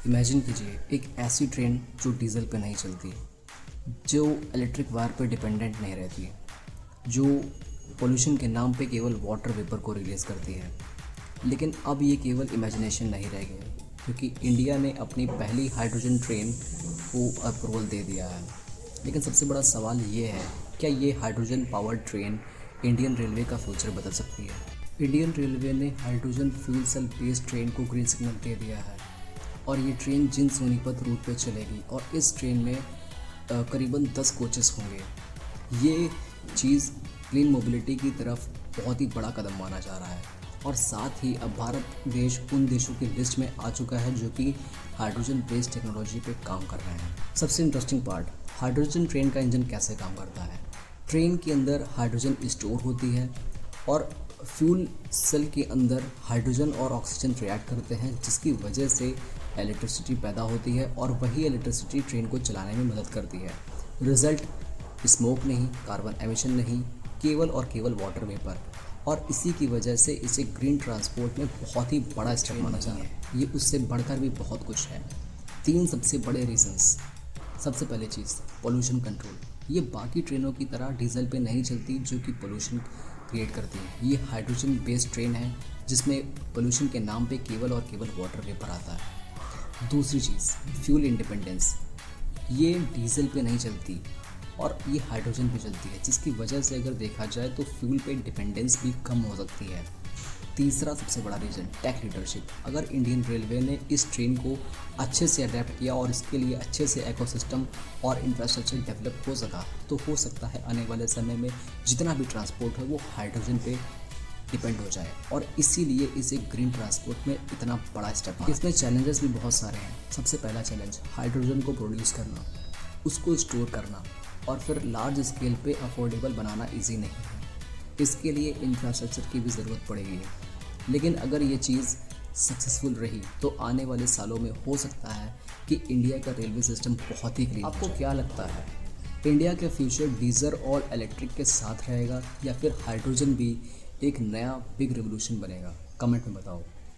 Imagine कीजिए एक ऐसी ट्रेन जो डीजल पे नहीं चलती, जो इलेक्ट्रिक वायर पे डिपेंडेंट नहीं रहती, जो पोल्यूशन के नाम पे केवल वाटर वेपर को रिलीज़ करती है। लेकिन अब ये केवल इमेजिनेशन नहीं रह गए, क्योंकि इंडिया ने अपनी पहली हाइड्रोजन ट्रेन को अप्रूवल दे दिया है। लेकिन सबसे बड़ा सवाल ये है, क्या ये hydrogen powered train Indian railway का फ्यूचर बदल सकती है? इंडियन रेलवे ने hydrogen fuel cell based train को ग्रीन सिग्नल दे दिया है और ये ट्रेन जिन सोनीपत रूट पे चलेगी और इस ट्रेन में करीबन 10 कोचेस होंगे। ये चीज़ क्लीन मोबिलिटी की तरफ बहुत ही बड़ा कदम माना जा रहा है और साथ ही अब भारत देश उन देशों की लिस्ट में आ चुका है जो कि हाइड्रोजन बेस्ड टेक्नोलॉजी पे काम कर रहे हैं। सबसे इंटरेस्टिंग पार्ट, हाइड्रोजन ट्रेन का इंजन कैसे काम करता है। ट्रेन के अंदर हाइड्रोजन स्टोर होती है और फ्यूल सेल के अंदर हाइड्रोजन और ऑक्सीजन रिएक्ट करते हैं, जिसकी वजह से इलेक्ट्रिसिटी पैदा होती है और वही इलेक्ट्रिसिटी ट्रेन को चलाने में मदद करती है। रिजल्ट स्मोक नहीं, कार्बन एमिशन नहीं, केवल और केवल वाटर वेपर। और इसी की वजह से इसे ग्रीन ट्रांसपोर्ट में बहुत ही बड़ा स्टेप माना जा रहा है। ये उससे बढ़कर भी बहुत कुछ है। 3 सबसे बड़े रीजंस। सबसे पहली चीज़, पोल्यूशन कंट्रोल। ये बाकी ट्रेनों की तरह डीजल पे नहीं चलती जो कि पोल्यूशन क्रिएट करती है। ये हाइड्रोजन बेस्ड ट्रेन है जिसमें पोल्यूशन के नाम पे केवल और केवल वाटर वेपर आता है। दूसरी चीज़, फ्यूल इंडिपेंडेंस। ये डीजल पे नहीं चलती और ये हाइड्रोजन पे चलती है, जिसकी वजह से अगर देखा जाए तो फ्यूल पे डिपेंडेंस भी कम हो सकती है। तीसरा सबसे बड़ा रीज़न, टेक लीडरशिप। अगर इंडियन रेलवे ने इस ट्रेन को अच्छे से अडेप्ट किया और इसके लिए अच्छे से इकोसिस्टम और इंफ्रास्ट्रक्चर डेवलप हो सका, तो हो सकता है आने वाले समय में जितना भी ट्रांसपोर्ट है वो हाइड्रोजन पे डिपेंड हो जाए और इसीलिए इसे ग्रीन ट्रांसपोर्ट में इतना बड़ा स्टेप है। इसमें चैलेंजेस भी बहुत सारे हैं। सबसे पहला चैलेंज, हाइड्रोजन को प्रोड्यूस करना, उसको स्टोर करना और फिर लार्ज स्केल पे अफोर्डेबल बनाना इजी नहीं है। इसके लिए इंफ्रास्ट्रक्चर की भी ज़रूरत पड़ेगी। लेकिन अगर ये चीज़ सक्सेसफुल रही तो आने वाले सालों में हो सकता है कि इंडिया का रेलवे सिस्टम बहुत ही क्लीन। आपको क्या लगता है, इंडिया का फ्यूचर डीजल और इलेक्ट्रिक के साथ रहेगा या फिर हाइड्रोजन भी एक नया बिग रेवोल्यूशन बनेगा? कमेंट में बताओ।